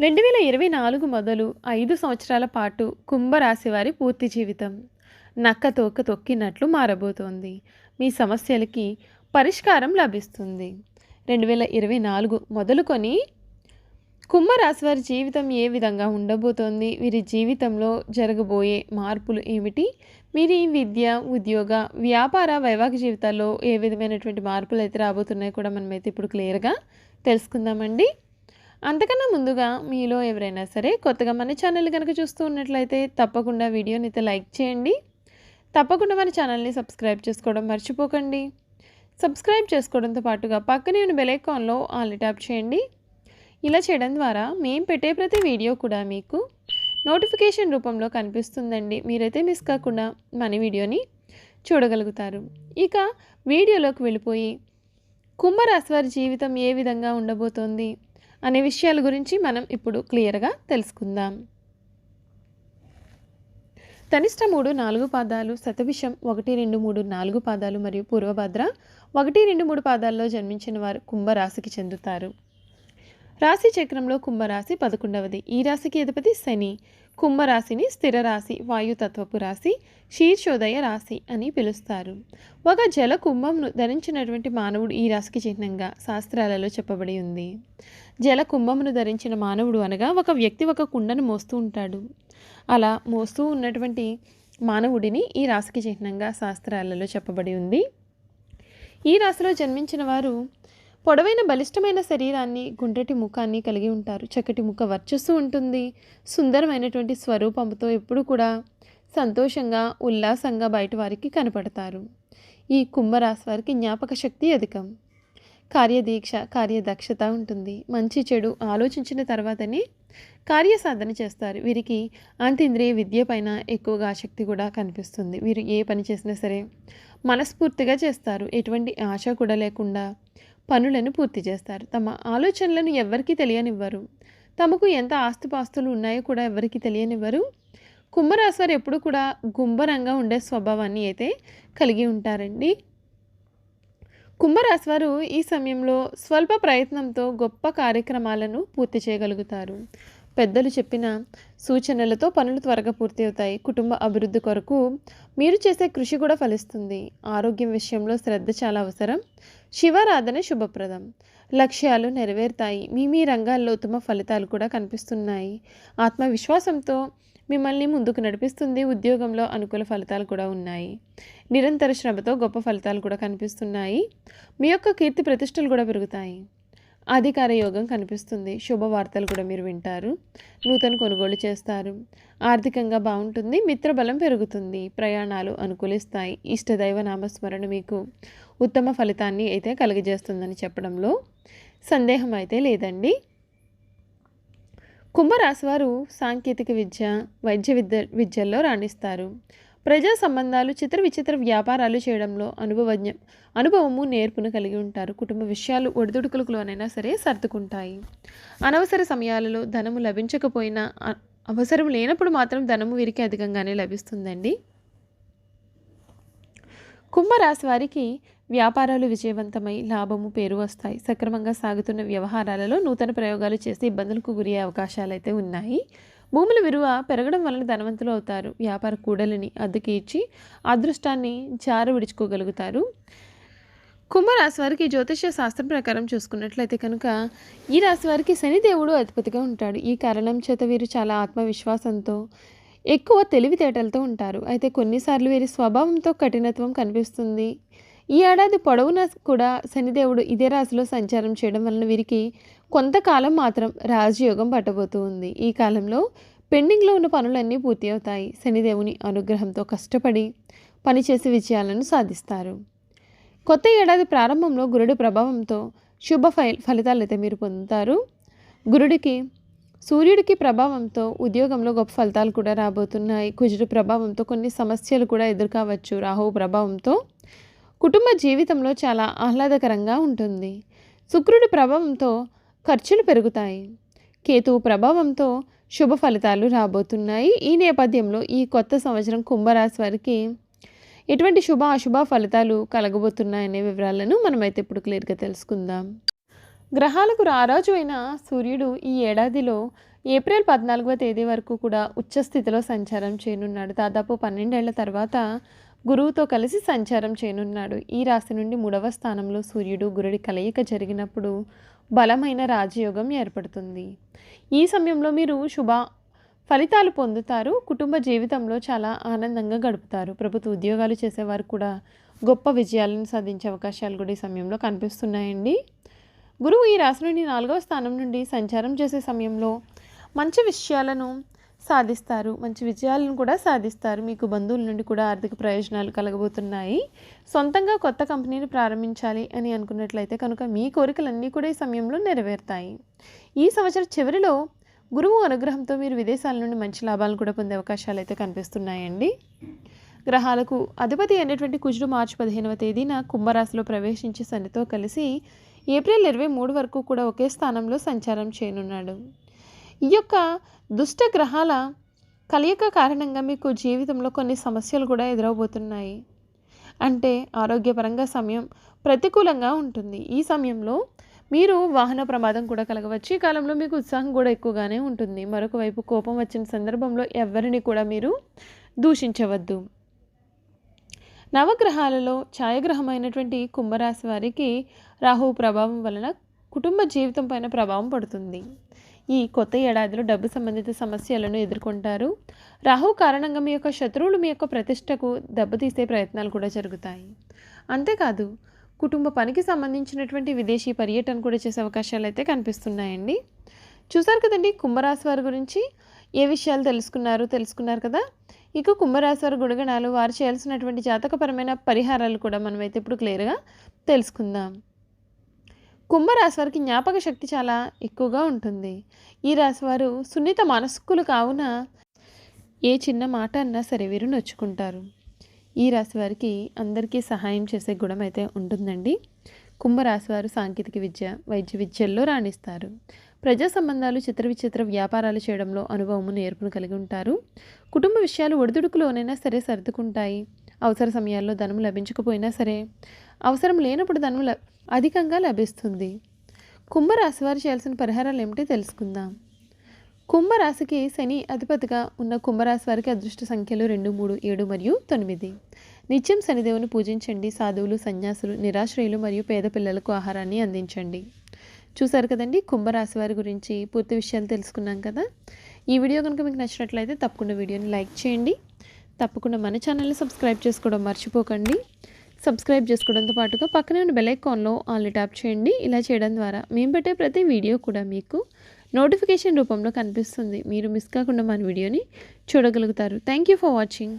2024 మొదలు 5 సంవత్సరాల పాటు కుంభరాశి వారి పూర్తి జీవితం నక్క తోక తొక్కినట్లు మారబోతోంది. మీ సమస్యలకి పరిష్కారం లభిస్తుంది. 2024 మొదలుకొని కుంభరాశి వారి జీవితం ఏ విధంగా ఉండబోతోంది? వీరి జీవితంలో జరగబోయే మార్పులు ఏమిటి? వీరి విద్య, ఉద్యోగ, వ్యాపార, వైవాహిక జీవితాల్లో ఏ విధమైనటువంటి మార్పులు అయితే రాబోతున్నాయో కూడా మనమైతే ఇప్పుడు క్లియర్గా తెలుసుకుందామండి. అంతకన్నా ముందుగా మీలో ఎవరైనా సరే కొత్తగా మన ఛానల్ కనుక చూస్తూ ఉన్నట్లయితే తప్పకుండా వీడియోని అయితే లైక్ చేయండి. తప్పకుండా మన ఛానల్ని సబ్స్క్రైబ్ చేసుకోవడం మర్చిపోకండి. సబ్స్క్రైబ్ చేసుకోవడంతో పాటుగా పక్కనే ఉన్న బెల్ ఐకాన్లో ఆల్ ట్యాప్ చేయండి. ఇలా చేయడం ద్వారా మేము పెట్టే ప్రతి వీడియో కూడా మీకు నోటిఫికేషన్ రూపంలో కనిపిస్తుందండి. మీరైతే మిస్ కాకుండా మన వీడియోని చూడగలుగుతారు. ఇక వీడియోలోకి వెళ్ళిపోయి కుంభరాశి వారి జీవితం ఏ విధంగా ఉండబోతోంది అనే విషయాల గురించి మనం ఇప్పుడు క్లియర్గా తెలుసుకుందాం. తనిష్ట 3, 4 పాదాలు, శతభిషం 1, 2, 3, 4 పాదాలు మరియు పూర్వభద్ర 1, 2, 3 పాదాల్లో జన్మించిన వారు కుంభరాశికి చెందుతారు. రాశి చక్రంలో కుంభరాశి 11వది. ఈ రాశికి అధిపతి శని. కుంభరాశిని స్థిర రాశి, వాయుతత్వపు రాశి, శీర్షోదయ రాశి అని పిలుస్తారు. ఒక జల కుంభంను ధరించినటువంటి మానవుడు ఈ రాశికి చిహ్నంగా శాస్త్రాలలో చెప్పబడి ఉంది. జల కుంభమును ధరించిన మానవుడు అనగా ఒక వ్యక్తి ఒక కుండను మోస్తూ ఉంటాడు. అలా మోస్తూ ఉన్నటువంటి మానవుడిని ఈ రాశికి చిహ్నంగా శాస్త్రాలలో చెప్పబడి ఉంది. ఈ రాశిలో జన్మించిన వారు పొడవైన బలిష్టమైన శరీరాన్ని, గుండ్రటి ముఖాన్ని కలిగి ఉంటారు. చక్కటి ముఖ వర్చస్సు ఉంటుంది. సుందరమైనటువంటి స్వరూపంతో ఎప్పుడు కూడా సంతోషంగా, ఉల్లాసంగా బయట వారికి కనపడతారు. ఈ కుంభరాశి వారికి జ్ఞాపక శక్తి అధికం. కార్యదీక్ష, కార్యదక్షత ఉంటుంది. మంచి చెడు ఆలోచించిన తర్వాతనే కార్యసాధన చేస్తారు. వీరికి అంతేంద్రియ విద్య పైన ఎక్కువగా ఆసక్తి కూడా కనిపిస్తుంది. వీరు ఏ పని చేసినా సరే మనస్ఫూర్తిగా చేస్తారు. ఎటువంటి ఆశ కూడా లేకుండా పనులను పూర్తి చేస్తారు. తమ ఆలోచనలను ఎవ్వరికీ తెలియనివ్వరు. తమకు ఎంత ఆస్తిపాస్తులు ఉన్నాయో కూడా ఎవరికి తెలియనివ్వరు. కుంభరాశి వారు ఎప్పుడు కూడా గుంభరంగా ఉండే స్వభావాన్ని అయితే కలిగి ఉంటారండి. కుంభరాశి వారు ఈ సమయంలో స్వల్ప ప్రయత్నంతో గొప్ప కార్యక్రమాలను పూర్తి చేయగలుగుతారు. పెద్దలు చెప్పిన సూచనలతో పనులు త్వరగా పూర్తి అవుతాయి. కుటుంబ అభివృద్ధి కొరకు మీరు చేసే కృషి కూడా ఫలిస్తుంది. ఆరోగ్యం విషయంలో శ్రద్ధ చాలా అవసరం. శివారాధన శుభప్రదం. లక్ష్యాలు నెరవేరుతాయి. మీ రంగాల్లో ఉత్తమ ఫలితాలు కూడా కనిపిస్తున్నాయి. ఆత్మవిశ్వాసంతో మిమ్మల్ని ముందుకు నడిపిస్తుంది. ఉద్యోగంలో అనుకూల ఫలితాలు కూడా ఉన్నాయి. నిరంతర శ్రమతో గొప్ప ఫలితాలు కూడా కనిపిస్తున్నాయి. మీ యొక్క కీర్తి ప్రతిష్టలు కూడా పెరుగుతాయి. అధికార యోగం కనిపిస్తుంది. శుభవార్తలు కూడా మీరు వింటారు. నూతన కొనుగోలు చేస్తారు. ఆర్థికంగా బాగుంటుంది. మిత్రబలం పెరుగుతుంది. ప్రయాణాలు అనుకూలిస్తాయి. ఇష్టదైవ నామస్మరణ మీకు ఉత్తమ ఫలితాన్ని అయితే కలిగజేస్తుందని చెప్పడంలో సందేహం అయితే లేదండి. కుంభరాశి వారు సాంకేతిక విద్య, వైద్య విద్యల్లో రాణిస్తారు. ప్రజా సంబంధాలు, చిత్ర విచిత్ర వ్యాపారాలు చేయడంలో అనుభవము, నేర్పును కలిగి ఉంటారు. కుటుంబ విషయాలు ఒడిదుడుకులలోనైనా సరే సర్దుకుంటాయి. అనవసర సమయాలలో ధనము లభించకపోయినా అవసరం లేనప్పుడు మాత్రం ధనము వీరికి అధికంగానే లభిస్తుందండి. కుంభరాశి వారికి వ్యాపారాలు విజయవంతమై లాభము, పేరు వస్తాయి. సక్రమంగా సాగుతున్న వ్యవహారాలలో నూతన ప్రయోగాలు చేసి ఇబ్బందులకు గురయ్యే అవకాశాలు అయితే ఉన్నాయి. భూముల విలువ పెరగడం వలన ధనవంతులు అవుతారు. వ్యాపార కూడలిని అద్దెకి ఇచ్చి అదృష్టాన్ని జార విడుచుకోగలుగుతారు. కుంభరాశి వారికి జ్యోతిష్య శాస్త్రం ప్రకారం చూసుకున్నట్లయితే కనుక ఈ రాశి వారికి శనిదేవుడు అధిపతిగా ఉంటాడు. ఈ కారణం చేత వీరు చాలా ఆత్మవిశ్వాసంతో, ఎక్కువ తెలివితేటలతో ఉంటారు. అయితే కొన్నిసార్లు వీరి స్వభావంతో కఠినత్వం కనిపిస్తుంది. ఈ ఏడాది పొడవునా కూడా శనిదేవుడు ఇదే రాశిలో సంచారం చేయడం వలన వీరికి కొంతకాలం మాత్రం రాజయోగం పట్టబోతూ ఉంది. ఈ కాలంలో పెండింగ్లో ఉన్న పనులన్నీ పూర్తి అవుతాయి. శనిదేవుని అనుగ్రహంతో కష్టపడి పనిచేసి విజయాలను సాధిస్తారు. కొత్త ఏడాది ప్రారంభంలో గురుడి ప్రభావంతో శుభ ఫలితాలు అయితే మీరు పొందుతారు. సూర్యుడికి ప్రభావంతో ఉద్యోగంలో గొప్ప ఫలితాలు కూడా రాబోతున్నాయి. కుజుడి ప్రభావంతో కొన్ని సమస్యలు కూడా ఎదుర్కోవచ్చు. రాహువు ప్రభావంతో కుటుంబ జీవితంలో చాలా ఆహ్లాదకరంగా ఉంటుంది. శుక్రుడి ప్రభావంతో ఖర్చులు పెరుగుతాయి. కేతువు ప్రభావంతో శుభ ఫలితాలు రాబోతున్నాయి. ఈ నేపథ్యంలో ఈ కొత్త సంవత్సరం కుంభరాశి వారికి ఎటువంటి శుభ అశుభ ఫలితాలు కలగబోతున్నాయనే వివరాలను మనమైతే ఇప్పుడు క్లియర్గా తెలుసుకుందాం. గ్రహాలకు రారాజు అయిన సూర్యుడు ఈ ఏడాదిలో ఏప్రిల్ 14వ తేదీ వరకు కూడా ఉచ్చస్థితిలో సంచారం చేయనున్నాడు. దాదాపు 12 ఏళ్ల తర్వాత గురువుతో కలిసి సంచారం చేయనున్నాడు. ఈ రాశి నుండి 3వ స్థానంలో సూర్యుడు గురుడి కలయిక జరిగినప్పుడు బలమైన రాజయోగం ఏర్పడుతుంది. ఈ సమయంలో మీరు శుభ ఫలితాలు పొందుతారు. కుటుంబ జీవితంలో చాలా ఆనందంగా గడుపుతారు. ప్రభుత్వ ఉద్యోగాలు చేసేవారు కూడా గొప్ప విజయాలను సాధించే అవకాశాలు కూడా ఈ సమయంలో కనిపిస్తున్నాయండి. గురువు ఈ రాశి నుండి 4వ స్థానం నుండి సంచారం చేసే సమయంలో మంచి విషయాలను సాధిస్తారు. మంచి విజయాలను కూడా సాధిస్తారు. మీకు బంధువుల నుండి కూడా ఆర్థిక ప్రయోజనాలు కలగబోతున్నాయి. సొంతంగా కొత్త కంపెనీని ప్రారంభించాలి అని అనుకున్నట్లయితే కనుక మీ కోరికలన్నీ కూడా ఈ సమయంలో నెరవేరుతాయి. ఈ సంవత్సరం చివరిలో గురువు అనుగ్రహంతో మీరు విదేశాల నుండి మంచి లాభాలను కూడా పొందే అవకాశాలు అయితే కనిపిస్తున్నాయండి. గ్రహాలకు అధిపతి అయినటువంటి కుజుడు మార్చి 15వ తేదీన కుంభరాశిలో ప్రవేశించి శనితో కలిసి ఏప్రిల్ 23 వరకు కూడా ఒకే స్థానంలో సంచారం చేయనున్నాడు. ఈ యొక్క దుష్ట గ్రహాల కలయిక కారణంగా మీకు జీవితంలో కొన్ని సమస్యలు కూడా ఎదురవబోతున్నాయి. అంటే ఆరోగ్యపరంగా సమయం ప్రతికూలంగా ఉంటుంది. ఈ సమయంలో మీరు వాహన ప్రమాదం కూడా కలగవచ్చు. ఈ కాలంలో మీకు ఉత్సాహం కూడా ఎక్కువగానే ఉంటుంది. మరొక వైపు కోపం వచ్చిన సందర్భంలో ఎవరిని కూడా మీరు దూషించవద్దు. నవగ్రహాలలో ఛాయాగ్రహమైనటువంటి కుంభరాశి వారికి రాహు ప్రభావం వలన కుటుంబ జీవితం పైన ప్రభావం పడుతుంది. ఈ కొత్త ఏడాదిలో డబ్బు సంబంధిత సమస్యలను ఎదుర్కొంటారు. రాహు కారణంగా మీ యొక్క శత్రువులు మీ యొక్క ప్రతిష్టకు దెబ్బతీసే ప్రయత్నాలు కూడా జరుగుతాయి. అంతేకాదు కుటుంబ పనికి సంబంధించినటువంటి విదేశీ పర్యటన కూడా చేసే అవకాశాలు అయితే కనిపిస్తున్నాయండి. చూసారు కదండి కుంభరాశి వారి గురించి ఏ విషయాలు తెలుసుకున్నారు కదా. ఇక కుంభరాశి వారి గుణగణాలు, వారు చేయాల్సినటువంటి జాతకపరమైన పరిహారాలు కూడా మనమైతే ఇప్పుడు క్లియర్గా తెలుసుకుందాం. కుంభరాశి వారికి జ్ఞాపక శక్తి చాలా ఎక్కువగా ఉంటుంది. ఈ రాశి వారు సున్నిత మనస్కులు కావున ఏ చిన్న మాట అన్నా సరే వీరు నొచ్చుకుంటారు. ఈ రాశి వారికి అందరికీ సహాయం చేసే గుణం అయితే ఉంటుందండి. కుంభరాశి వారు సాంకేతిక విద్య, వైద్య విద్యల్లో రాణిస్తారు. ప్రజా సంబంధాలు, చిత్ర విచిత్ర వ్యాపారాలు చేయడంలో అనుభవము, నేర్పును కలిగి ఉంటారు. కుటుంబ విషయాలు ఒడిదుడుకులోనైనా సరే సర్దుకుంటాయి. అవసర సమయాల్లో ధనం లభించకపోయినా సరే అవసరం లేనప్పుడు ధనం అధికంగా లభిస్తుంది. కుంభరాశి వారు చేయాల్సిన పరిహారాలు ఏమిటి తెలుసుకుందాం. కుంభరాశికి శని అధిపతిగా ఉన్న కుంభరాశి వారికి అదృష్ట సంఖ్యలు 2, 3, 7 మరియు 9. నిత్యం శనిదేవుని పూజించండి. సాధువులు, సన్యాసులు, నిరాశ్రయులు మరియు పేద పిల్లలకు ఆహారాన్ని అందించండి. చూసారు కదండి కుంభరాశి వారి గురించి పూర్తి విషయాలు తెలుసుకున్నాం కదా. ఈ వీడియో కనుక మీకు నచ్చినట్లయితే తప్పకుండా వీడియోని లైక్ చేయండి. తప్పకుండా మన ఛానల్ని సబ్స్క్రైబ్ చేసుకోవడం మర్చిపోకండి. సబ్స్క్రైబ్ చేసుకోవడంతో పాటుగా పక్కనే ఉన్న బెల్ ఐకాన్లో ఆల్ని ట్యాప్ చేయండి. ఇలా చేయడం ద్వారా మేము పెట్టే ప్రతి వీడియో కూడా మీకు నోటిఫికేషన్ రూపంలో కనిపిస్తుంది. మీరు మిస్ కాకుండా మన వీడియోని చూడగలుగుతారు. Thank you for watching.